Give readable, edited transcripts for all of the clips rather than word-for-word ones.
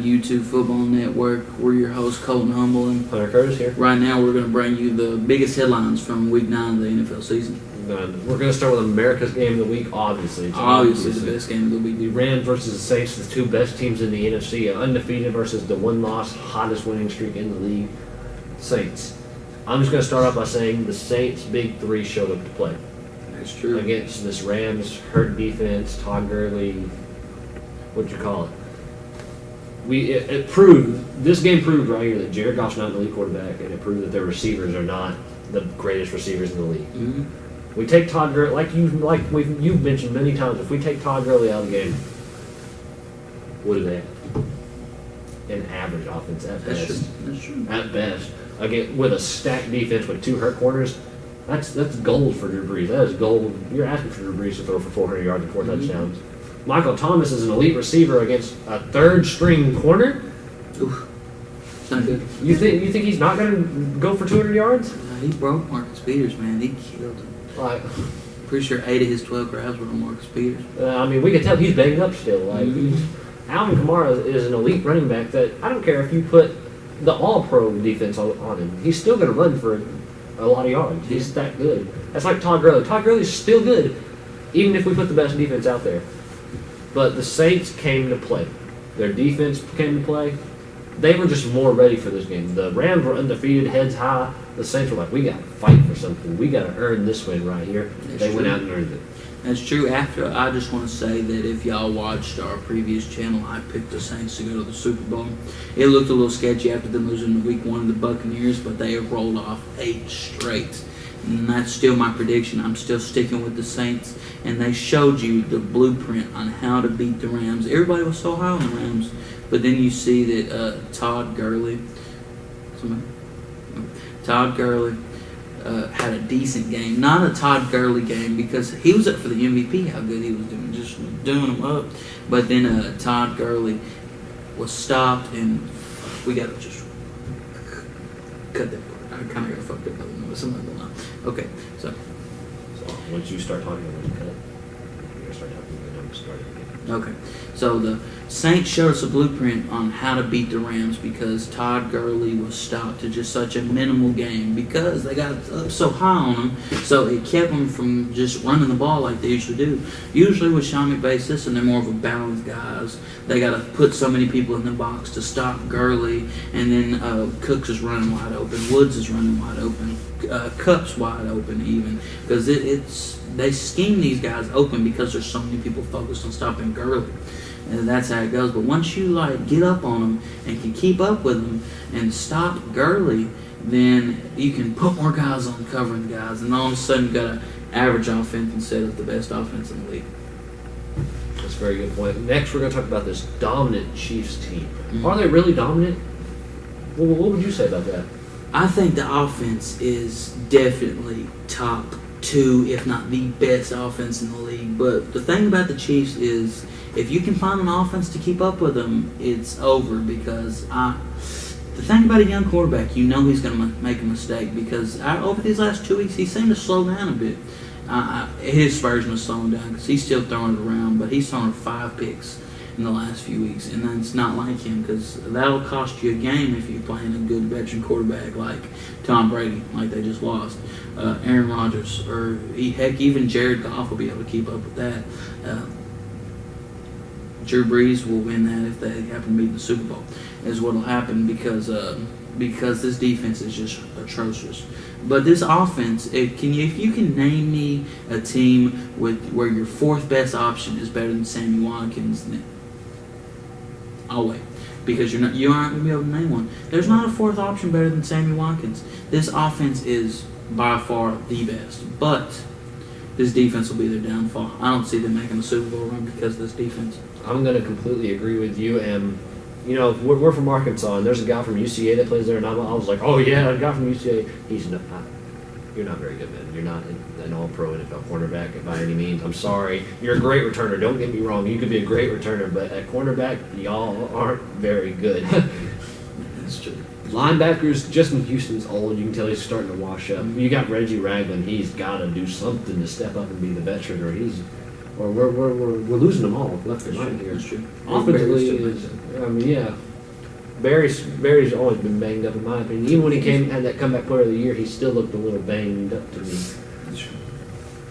YouTube Football Network. We're your host, Colton Humble, and Hunter Curtis here. Right now, we're going to bring you the biggest headlines from Week 9 of the NFL season. We're going to start with America's Game of the Week, obviously. Obviously the best game of the week. The Rams versus the Saints, the two best teams in the NFC, undefeated versus the one-loss, hottest winning streak in the league, Saints. I'm just going to start off by saying the Saints' big three showed up to play. That's true. Against this Rams hurt defense, Todd Gurley, what'd you call it? This game proved right here that Jared Goff's not an elite quarterback, and it proved that their receivers are not the greatest receivers in the league. Mm-hmm. We take Todd Gurley, you've mentioned many times, if we take Todd Gurley out of the game, what do they have? An average offense at best. That's true. At best. Again, with a stacked defense with two hurt corners, that's gold for Drew Brees. That is gold. You're asking for Drew Brees to throw for 400 yards and 4 touchdowns. Michael Thomas is an elite receiver against a third-string corner. Oof. It's not good. You think he's not going to go for 200 yards? He broke Marcus Peters, man. He killed him. Pretty sure 8 of his 12 grabs were on Marcus Peters. We can tell he's banged up still. Alvin Kamara is an elite running back that I don't care if you put the all-pro defense on him. He's still going to run for a lot of yards. He's that good. That's like Todd Gurley. Todd Gurley's still good, even if we put the best defense out there. But the Saints came to play. Their defense came to play. They were just more ready for this game. The Rams were undefeated, heads high. The Saints were like, we got to fight for something. We got to earn this win right here. They went out and earned it. That's true. After, I just want to say that if y'all watched our previous channel, I picked the Saints to go to the Super Bowl. It looked a little sketchy after them losing in Week 1 to the Buccaneers, but they have rolled off 8 straight. And that's still my prediction. I'm still sticking with the Saints. And they showed you the blueprint on how to beat the Rams. Everybody was so high on the Rams. But then you see that Todd Gurley had a decent game. Not a Todd Gurley game because he was up for the MVP, how good he was doing, just doing them up. But then Todd Gurley was stopped, and we got to just cut that part. I kind of got fucked up by the noise. Something going on. Okay, so once you start talking about it, you're going to start talking about it, start again. Okay, so the Saints showed us a blueprint on how to beat the Rams because Todd Gurley was stopped to just such a minimal game because they got up so high on him, so it kept them from just running the ball like they usually do. Usually with Sean McVay's system, they're more of a balanced guys. They got to put so many people in the box to stop Gurley, and then Cooks is running wide open, Woods is running wide open, Kupp's wide open even, because they scheme these guys open because there's so many people focused on stopping Gurley. And that's how it goes. But once you get up on them and can keep up with them and stop Gurley, then you can put more guys on covering guys, and all of a sudden you got an average offense instead of the best offense in the league. That's a very good point. Next, we're going to talk about this dominant Chiefs team. Are they really dominant? Well, what would you say about that? I think the offense is definitely top 2, if not the best offense in the league. But the thing about the Chiefs is, if you can find an offense to keep up with them, it's over. Because the thing about a young quarterback, you know he's going to make a mistake. Because over these last 2 weeks, he seemed to slow down a bit. His version of slowing down because he's still throwing it around, but he's thrown 5 picks in the last few weeks, and that's not like him because that'll cost you a game if you're playing a good veteran quarterback like Tom Brady, like they just lost, Aaron Rodgers, or heck, even Jared Goff will be able to keep up with that. Drew Brees will win that if they happen to beat the Super Bowl, is what will happen because this defense is just atrocious. But this offense, if you can name me a team where your 4th best option is better than Sammy Watkins, then I'll wait, because you aren't going to be able to name one. There's not a 4th option better than Sammy Watkins. This offense is by far the best, but this defense will be their downfall. I don't see them making a Super Bowl run because of this defense. I'm going to completely agree with you, and we're from Arkansas, and there's a guy from UCA that plays there, and I was like, oh yeah, a guy from UCA. He's not. You're not very good, man. You're not an all-pro NFL cornerback by any means. I'm sorry. You're a great returner. Don't get me wrong. You could be a great returner, but at cornerback, y'all aren't very good. That's true. Linebackers, Justin Houston's old. You can tell he's starting to wash up. You got Reggie Ragland. He's got to do something to step up and be the veteran, or we're losing them all left and right here. That's true. Offensively, Barry's always been banged up in my opinion. Even when he had that comeback player of the year, he still looked a little banged up to me.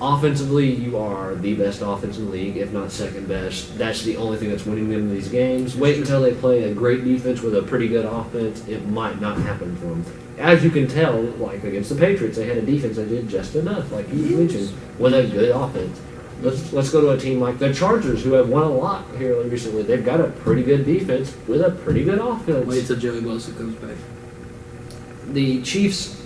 Offensively, you are the best offense in the league, if not second best. That's the only thing that's winning them these games. Wait until they play a great defense with a pretty good offense. It might not happen for them. As you can tell, like against the Patriots, they had a defense that did just enough, like you mentioned, with a good offense. Let's go to a team like the Chargers, who have won a lot here recently. They've got a pretty good defense with a pretty good offense. Wait till Joey Bosa comes back. The Chiefs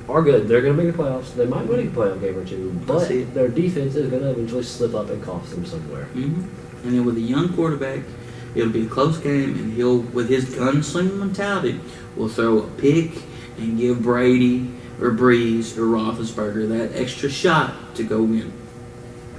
are good. They're going to make the playoffs. They might win a playoff game or two, but their defense is going to eventually slip up and cost them somewhere. Mm-hmm. And then with a young quarterback, it'll be a close game, and he'll, with his gunslinger mentality, will throw a pick and give Brady or Breeze or Roethlisberger that extra shot to go win.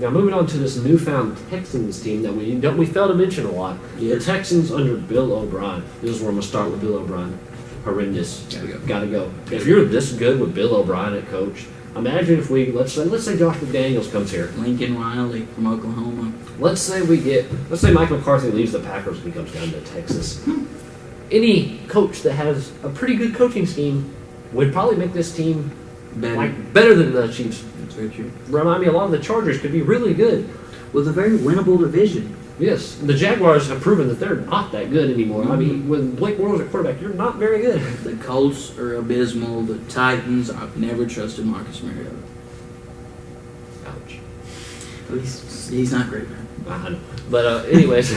Now moving on to this newfound Texans team that we fail to mention a lot. The Texans under Bill O'Brien. This is where I'm going to start with Bill O'Brien. Horrendous. Gotta go. If you're this good with Bill O'Brien at coach, imagine if let's say Josh McDaniels comes here. Lincoln Riley from Oklahoma. Let's say Mike McCarthy leaves the Packers and he comes down to Texas. Any coach that has a pretty good coaching scheme would probably make this team better than the Chiefs. That's very true. Remind me, a lot of the Chargers could be really good. With a very winnable division. Yes, the Jaguars have proven that they're not that good anymore. Mm-hmm. I mean, when Blake Bortles at quarterback, you're not very good. The Colts are abysmal. The Titans, I've never trusted Marcus Mariota. Ouch. Well, he's not great, man. I know. But anyways,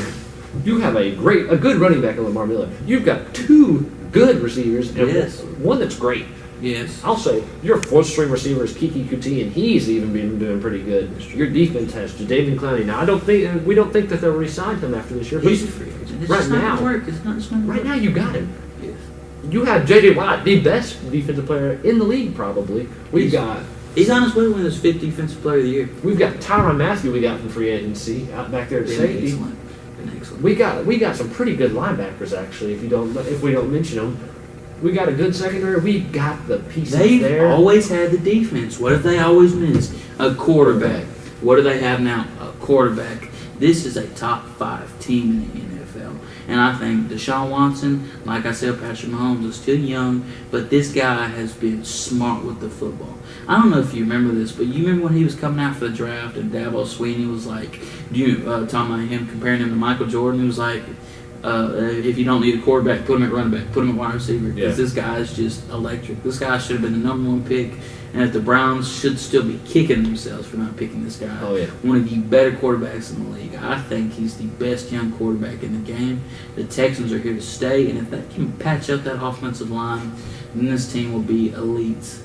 you have a good running back in Lamar Miller. You've got two good receivers and one that's great. Yes. I'll say your fourth-string receiver is Kiki Kuti, and he's even been doing pretty good. Your defense has Jadeveon Clowney. Now, we don't think that they'll re-sign him after this year. He's a free agent. It's not gonna work. It's not gonna work. Right now, you got him. Yes. You have J.J. Watt, the best defensive player in the league, probably. He's on his way to win his 5th Defensive Player of the Year. We've got Tyrann Mathieu. We got from free agency out back there at safety. Excellent. We got some pretty good linebackers actually. If we don't mention them. We got a good secondary. We got the pieces there. They've always had the defense. What have they always missed? A quarterback. What do they have now? A quarterback. This is a top 5 team in the NFL. And I think Deshaun Watson, like I said, Patrick Mahomes is still young, but this guy has been smart with the football. I don't know if you remember this, but you remember when he was coming out for the draft and Dabo Swinney was like, talking about him, comparing him to Michael Jordan, he was like, if you don't need a quarterback, put him at running back, put him at wide receiver, because this guy is just electric. This guy should have been the number 1 pick, and if the Browns should still be kicking themselves for not picking this guy. Oh, yeah. One of the better quarterbacks in the league. I think he's the best young quarterback in the game. The Texans are here to stay, and if they can patch up that offensive line, then this team will be elite.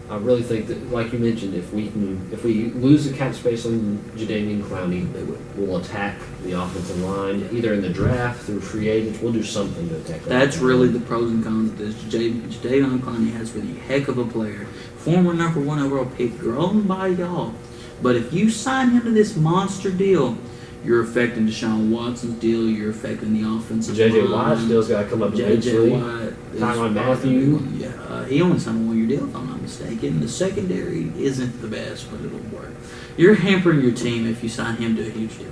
I really think that, like you mentioned, if we lose the cap space on Jadeveon Clowney, we'll attack the offensive line either in the draft through free agents. We'll do something to attack. That's really the pros and cons of this. Jadeveon Clowney has been a heck of a player, former number 1 overall pick, grown by y'all. But if you sign him to this monster deal, you're affecting Deshaun Watson's deal. You're affecting the offensive line. J.J. Watt's deal's got to come up eventually. Tyrann Mathieu. Yeah, he only signed a 1-year deal, if I'm not mistaken. The secondary isn't the best, but it'll work. You're hampering your team if you sign him to a huge deal.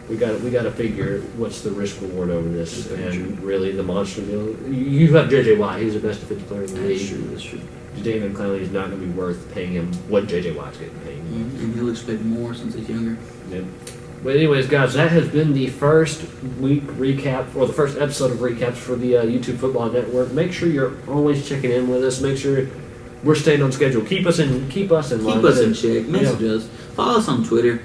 We got to figure what's the risk reward over this, and really the monster deal. You have J.J. Watt; he's the best defensive player in the league. That's true. Jadeveon Clowney is not going to be worth paying him what J.J. Watt's getting paid. And he'll expect more since he's younger. Yep. But anyways, guys, that has been the first week recap, or the first episode of recaps for the YouTube Football Network. Make sure you're always checking in with us. Make sure we're staying on schedule. Keep us in line. Keep us in check. Message us. Follow us on Twitter.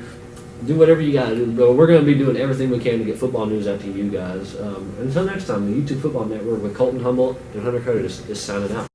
Do whatever you got to do. But we're going to be doing everything we can to get football news out to you guys. Until next time, the YouTube Football Network with Colton Humboldt and Hunter Curtis is signing out.